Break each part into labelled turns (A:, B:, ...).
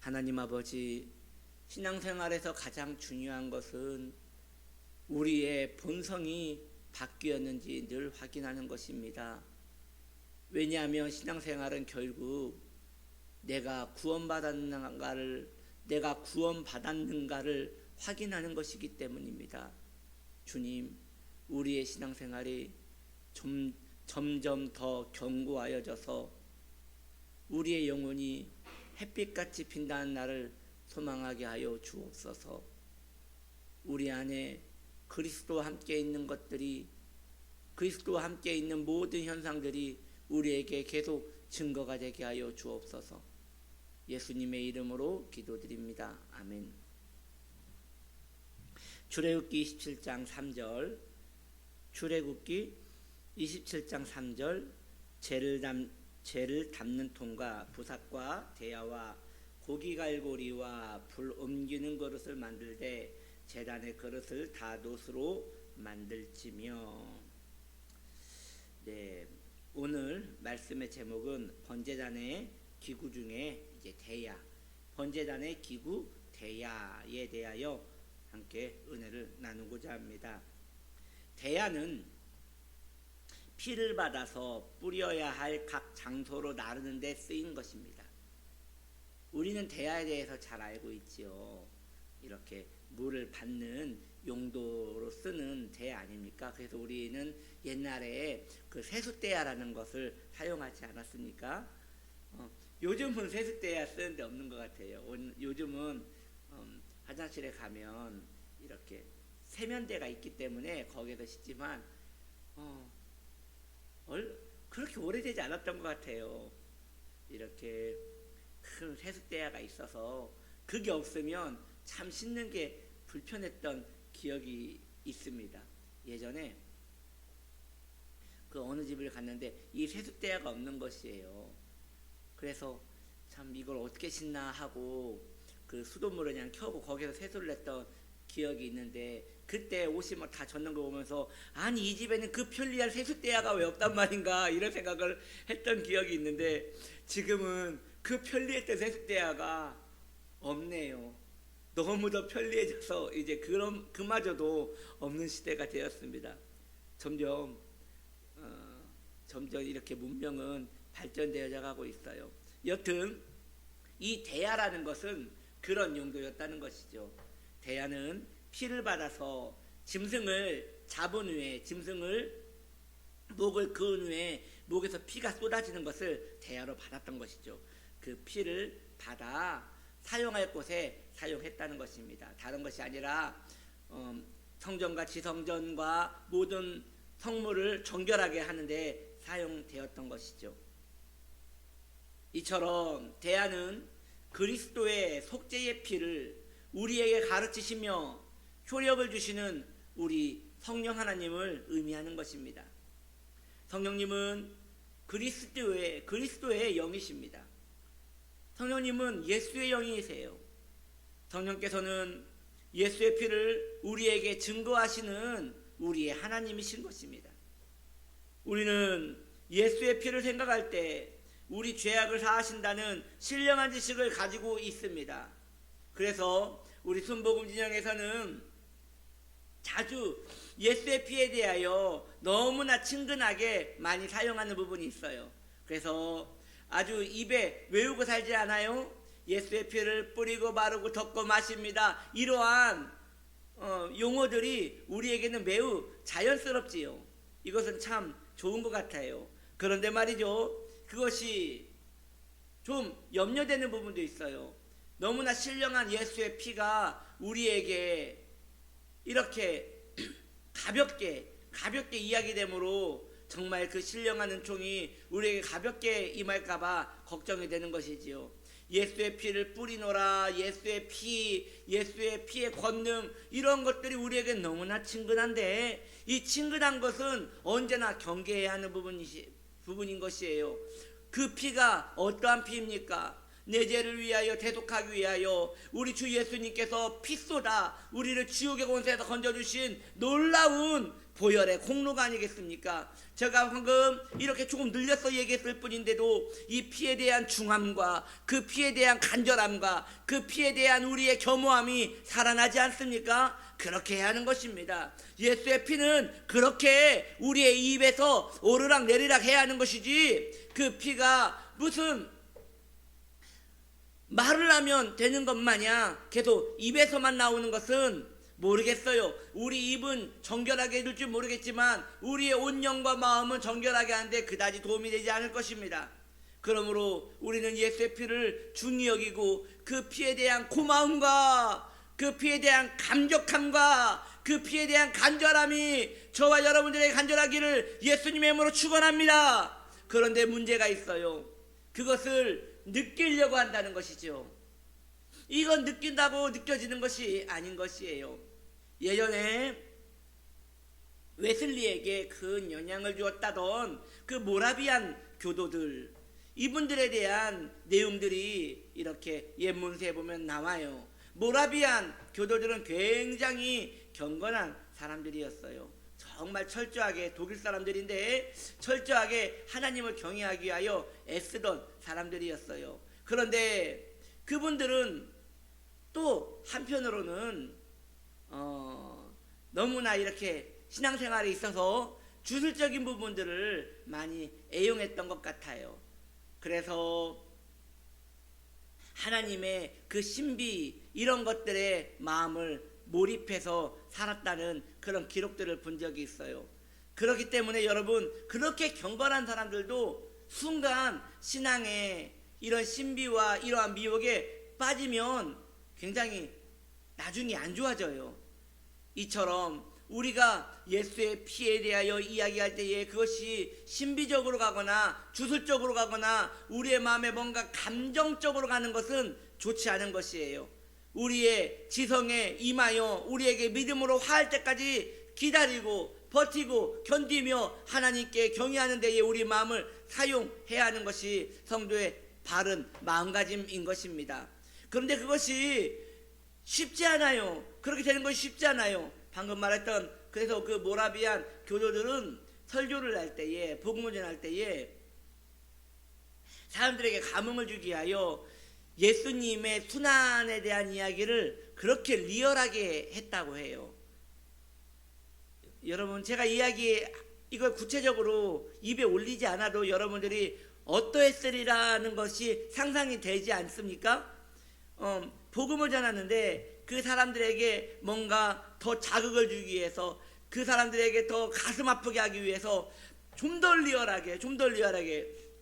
A: 하나님 아버지, 신앙생활에서 가장 중요한 것은 우리의 본성이 바뀌었는지 늘 확인하는 것입니다. 왜냐하면 신앙생활은 결국 내가 구원받았는가를 확인하는 것이기 때문입니다. 주님, 우리의 신앙생활이 점점 더 견고하여져서 우리의 영혼이 햇빛같이 빛나는 날을 소망하게 하여 주옵소서. 우리 안에 그리스도와 함께 있는 것들이, 그리스도와 함께 있는 모든 현상들이 우리에게 계속 증거가 되게 하여 주옵소서. 예수님의 이름으로 기도드립니다. 아멘. 출애굽기 27장 3절, 출애굽기 27장 3절, 죄를 담는 통과 부삭과 대야와 고기갈고리와 불 옮기는 그릇을 만들되 제단의 그릇을 다 놋으로 만들지며. 네, 오늘 말씀의 제목은 번제단의 기구 중에 이제 대야, 번제단의 기구 대야에 대하여 함께 은혜를 나누고자 합니다. 대야는 피를 받아서 뿌려야 할 각 장소로 나르는 데 쓰인 것입니다. 우리는 대야에 대해서 잘 알고 있지요. 이렇게 물을 받는 용도로 쓰는 대야 아닙니까? 그래서 우리는 옛날에 그 세숫대야라는 것을 사용하지 않았습니까? 요즘은 세숫대야 쓰는 데 없는 것 같아요. 요즘은 화장실에 가면 이렇게 세면대가 있기 때문에 거기에서 씻지만 그렇게 오래되지 않았던 것 같아요. 이렇게 큰 세숫대야가 있어서 그게 없으면 참 씻는 게 불편했던 기억이 있습니다. 예전에 그 어느 집을 갔는데 이 세숫대야가 없는 것이에요. 그래서 참 이걸 어떻게 씻나 하고 그 수돗물을 그냥 켜고 거기서 세수를 했던 기억이 있는데, 그때 옷이 막 다 젖는 거 보면서 아니 이 집에는 그 편리한 세숫대야가 왜 없단 말인가 이런 생각을 했던 기억이 있는데, 지금은 그 편리했던 세숫대야가 없네요. 너무 더 편리해져서 이제 그마저도 없는 시대가 되었습니다. 점점 이렇게 문명은 발전되어 가고 있어요. 여튼 이 대야라는 것은 그런 용도였다는 것이죠. 대야는 피를 받아서 짐승을 잡은 후에, 짐승을 목을 그은 후에 목에서 피가 쏟아지는 것을 대야로 받았던 것이죠. 그 피를 받아 사용할 곳에 사용했다는 것입니다. 다른 것이 아니라 성전과 지성전과 모든 성물을 정결하게 하는데 사용되었던 것이죠. 이처럼 대야는 그리스도의 속죄의 피를 우리에게 가르치시며 효력을 주시는 우리 성령 하나님을 의미하는 것입니다. 성령님은 그리스도의 영이십니다. 성령님은 예수의 영이세요. 성령께서는 예수의 피를 우리에게 증거하시는 우리의 하나님이신 것입니다. 우리는 예수의 피를 생각할 때 우리 죄악을 사하신다는 신령한 지식을 가지고 있습니다. 그래서 우리 순복음 진영에서는 자주 예수의 피에 대하여 너무나 친근하게 많이 사용하는 부분이 있어요. 그래서 아주 입에 외우고 살지 않아요? 예수의 피를 뿌리고 바르고 덮고 마십니다. 이러한 용어들이 우리에게는 매우 자연스럽지요. 이것은 참 좋은 것 같아요. 그런데 말이죠, 그것이 좀 염려되는 부분도 있어요. 너무나 신령한 예수의 피가 우리에게 이렇게 가볍게 이야기되므로 정말 그 신령한 은총이 우리에게 가볍게 임할까봐 걱정이 되는 것이지요. 예수의 피를 뿌리노라, 예수의 피의 권능, 이런 것들이 우리에게 너무나 친근한데, 이 친근한 것은 언제나 경계해야 하는 부분인 것이에요. 그 피가 어떠한 피입니까? 내 죄를 위하여 대속하기 위하여 우리 주 예수님께서 피 쏟아 우리를 지옥의 권세에서 건져주신 놀라운 보혈의 공로가 아니겠습니까? 제가 방금 이렇게 조금 늘려서 얘기했을 뿐인데도 이 피에 대한 중함과 그 피에 대한 간절함과 그 피에 대한 우리의 겸허함이 살아나지 않습니까? 그렇게 해야 하는 것입니다. 예수의 피는 그렇게 우리의 입에서 오르락 내리락 해야 하는 것이지, 그 피가 무슨 말을 하면 되는 것 마냥 계속 입에서만 나오는 것은 모르겠어요. 우리 입은 정결하게 해줄 줄 모르겠지만 우리의 온 영과 마음은 정결하게 하는데 그다지 도움이 되지 않을 것입니다. 그러므로 우리는 예수의 피를 중히 여기고 그 피에 대한 고마움과 그 피에 대한 감격함과 그 피에 대한 간절함이 저와 여러분들에게 간절하기를 예수님의 이름으로 축원합니다. 그런데 문제가 있어요. 그것을 느끼려고 한다는 것이죠. 이건 느낀다고 느껴지는 것이 아닌 것이에요. 예전에 웨슬리에게 큰 영향을 주었다던 그 모라비안 교도들, 이분들에 대한 내용들이 이렇게 옛문서에 보면 나와요. 모라비안 교도들은 굉장히 경건한 사람들이었어요. 정말 철저하게, 독일 사람들인데 철저하게 하나님을 경외하기 위하여 애쓰던 사람들이었어요. 그런데 그분들은 또 한편으로는 너무나 이렇게 신앙생활에 있어서 주술적인 부분들을 많이 애용했던 것 같아요. 그래서 하나님의 그 신비, 이런 것들에 마음을 몰입해서 살았다는 그런 기록들을 본 적이 있어요. 그렇기 때문에 여러분, 그렇게 경건한 사람들도 순간 신앙에 이런 신비와 이러한 미혹에 빠지면 굉장히 나중에 안 좋아져요. 이처럼 우리가 예수의 피에 대하여 이야기할 때에 그것이 신비적으로 가거나 주술적으로 가거나 우리의 마음에 뭔가 감정적으로 가는 것은 좋지 않은 것이에요. 우리의 지성에 임하여 우리에게 믿음으로 화할 때까지 기다리고 버티고 견디며 하나님께 경외하는 데에 우리 마음을 사용해야 하는 것이 성도의 바른 마음가짐인 것입니다. 그런데 그것이 쉽지 않아요. 그렇게 되는 것이 쉽지 않아요. 방금 말했던, 그래서 그 모라비안 교도들은 설교를 할 때에, 복음을 전할 때에 사람들에게 감흥을 주기 위하여 예수님의 순환에 대한 이야기를 그렇게 리얼하게 했다고 해요. 여러분, 제가 이걸 구체적으로 입에 올리지 않아도 여러분들이 어떠했으리라는 것이 상상이 되지 않습니까? 복음을 전하는데 그 사람들에게 뭔가 더 자극을 주기 위해서, 그 사람들에게 더 가슴 아프게 하기 위해서 좀 더 리얼하게,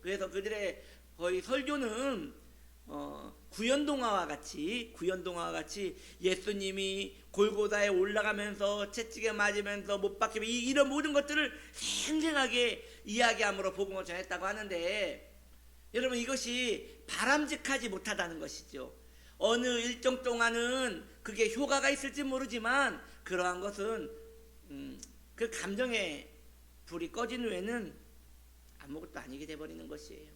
A: 그래서 그들의 거의 설교는 구연동화와 같이 예수님이 골고다에 올라가면서 채찍에 맞으면서 못 박히며 이런 모든 것들을 생생하게 이야기함으로 복음을 전했다고 하는데, 여러분, 이것이 바람직하지 못하다는 것이죠. 어느 일정 동안은 그게 효과가 있을지 모르지만 그러한 것은 그 감정의 불이 꺼진 후에는 아무것도 아니게 돼버리는 것이에요.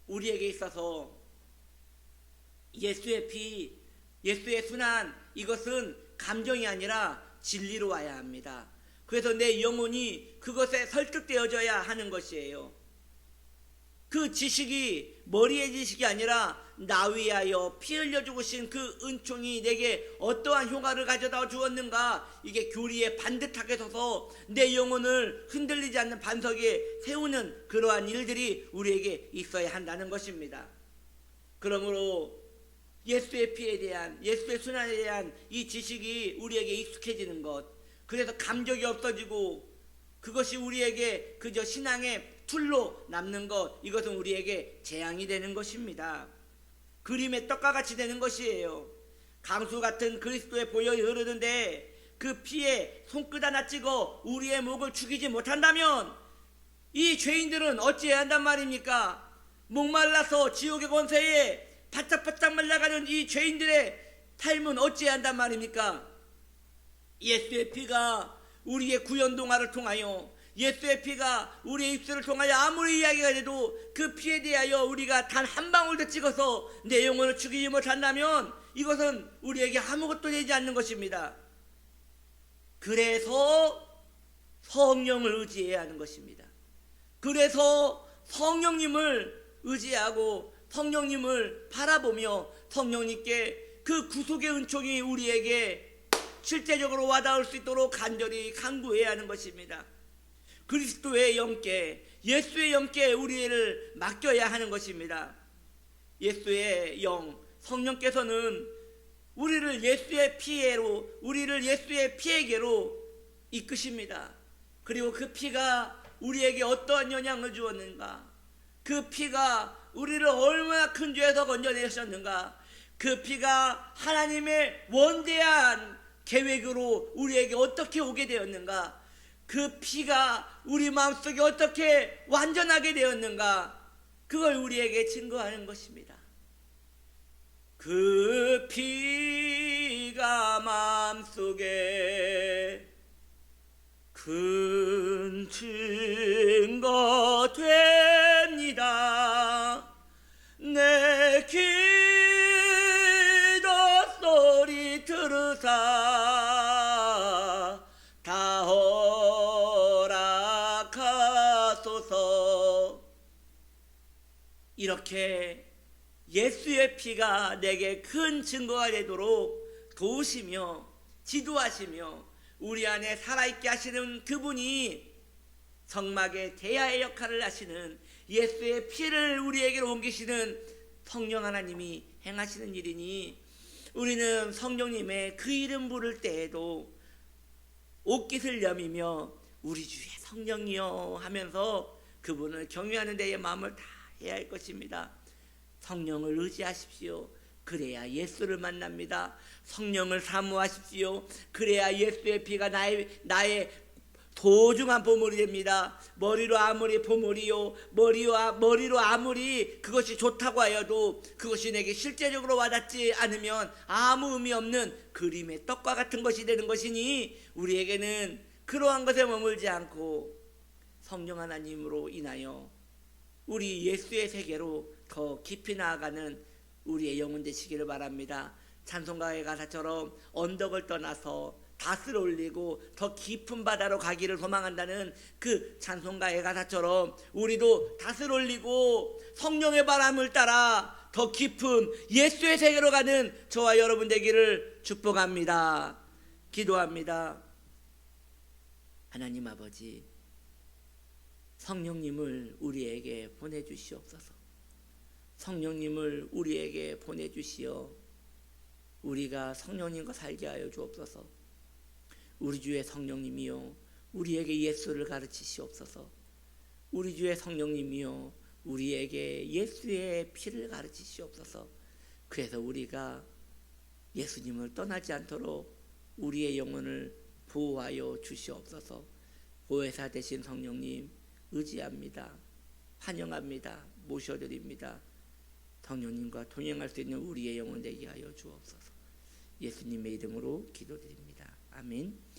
A: 우리에게 있어서 예수의 피, 예수의 순환, 이것은 감정이 아니라 진리로 와야 합니다. 그래서 내 영혼이 그것에 설득되어져야 하는 것이에요. 그 지식이 머리의 지식이 아니라 나 위하여 피 흘려 죽으신 그 은총이 내게 어떠한 효과를 가져다 주었는가, 이게 교리에 반듯하게 서서 내 영혼을 흔들리지 않는 반석에 세우는 그러한 일들이 우리에게 있어야 한다는 것입니다. 그러므로 예수의 피에 대한, 예수의 순환에 대한 이 지식이 우리에게 익숙해지는 것, 그래서 감격이 없어지고 그것이 우리에게 그저 신앙의 툴로 남는 것, 이것은 우리에게 재앙이 되는 것입니다. 그림의 떡과 같이 되는 것이에요. 강수 같은 그리스도의 보혈이 흐르는데 그 피에 손끝 하나 찍어 우리의 목을 죽이지 못한다면 이 죄인들은 어찌해야 한단 말입니까? 목말라서 지옥의 권세에 바짝바짝 말라가는 이 죄인들의 삶은 어찌해야 한단 말입니까? 예수의 피가 우리의 구연동화를 통하여, 예수의 피가 우리의 입술을 통하여 아무리 이야기가 돼도 그 피에 대하여 우리가 단 한 방울도 찍어서 내 영혼을 죽이지 못한다면 이것은 우리에게 아무것도 되지 않는 것입니다. 그래서 성령을 의지해야 하는 것입니다. 그래서 성령님을 의지하고 성령님을 바라보며 성령님께 그 구속의 은총이 우리에게 실제적으로 와닿을 수 있도록 간절히 간구해야 하는 것입니다. 그리스도의 영께, 예수의 영께 우리를 맡겨야 하는 것입니다. 예수의 영, 성령께서는 우리를 예수의 피해로, 우리를 예수의 피에게로 이끄십니다. 그리고 그 피가 우리에게 어떠한 영향을 주었는가, 그 피가 우리를 얼마나 큰 죄에서 건져내셨는가, 그 피가 하나님의 원대한 계획으로 우리에게 어떻게 오게 되었는가, 그 피가 우리 마음속에 어떻게 완전하게 되었는가, 그걸 우리에게 증거하는 것입니다. 그 피가 마음속에 큰 증거 됩니다. 내 기도 소리 들으사 다 허락하소서. 이렇게 예수의 피가 내게 큰 증거가 되도록 도우시며 지도하시며 우리 안에 살아있게 하시는 그분이 성막의 대야의 역할을 하시는 예수의 피를 우리에게로 옮기시는 성령 하나님이 행하시는 일이니, 우리는 성령님의 그 이름 부를 때에도 옷깃을 여미며 우리 주의 성령이여 하면서 그분을 경외하는 데에 마음을 다해야 할 것입니다. 성령을 의지하십시오. 그래야 예수를 만납니다. 성령을 사모하십시오. 그래야 예수의 피가 나의 소중한 보물이 됩니다. 머리로 아무리 보물이요, 머리로 아무리 그것이 좋다고 하여도 그것이 내게 실제적으로 와닿지 않으면 아무 의미 없는 그림의 떡과 같은 것이 되는 것이니, 우리에게는 그러한 것에 머물지 않고 성령 하나님으로 인하여 우리 예수의 세계로 더 깊이 나아가는 우리의 영혼 되시기를 바랍니다. 찬송가의 가사처럼 언덕을 떠나서 닷을 올리고 더 깊은 바다로 가기를 소망한다는 그 찬송가의 가사처럼 우리도 닷을 올리고 성령의 바람을 따라 더 깊은 예수의 세계로 가는 저와 여러분 되기를 축복합니다. 기도합니다. 하나님 아버지, 성령님을 우리에게 보내주시옵소서. 성령님을 우리에게 보내주시어 우리가 성령님과 살게 하여 주옵소서. 우리 주의 성령님이여 우리에게 예수를 가르치시옵소서. 우리 주의 성령님이여 우리에게 예수의 피를 가르치시옵소서. 그래서 우리가 예수님을 떠나지 않도록 우리의 영혼을 보호하여 주시옵소서. 보혜사 되신 성령님 의지합니다. 환영합니다. 모셔드립니다. 성령님과 동행할 수 있는 우리의 영혼 되게 하여 주옵소서. 예수님의 이름으로 기도드립니다. 아멘.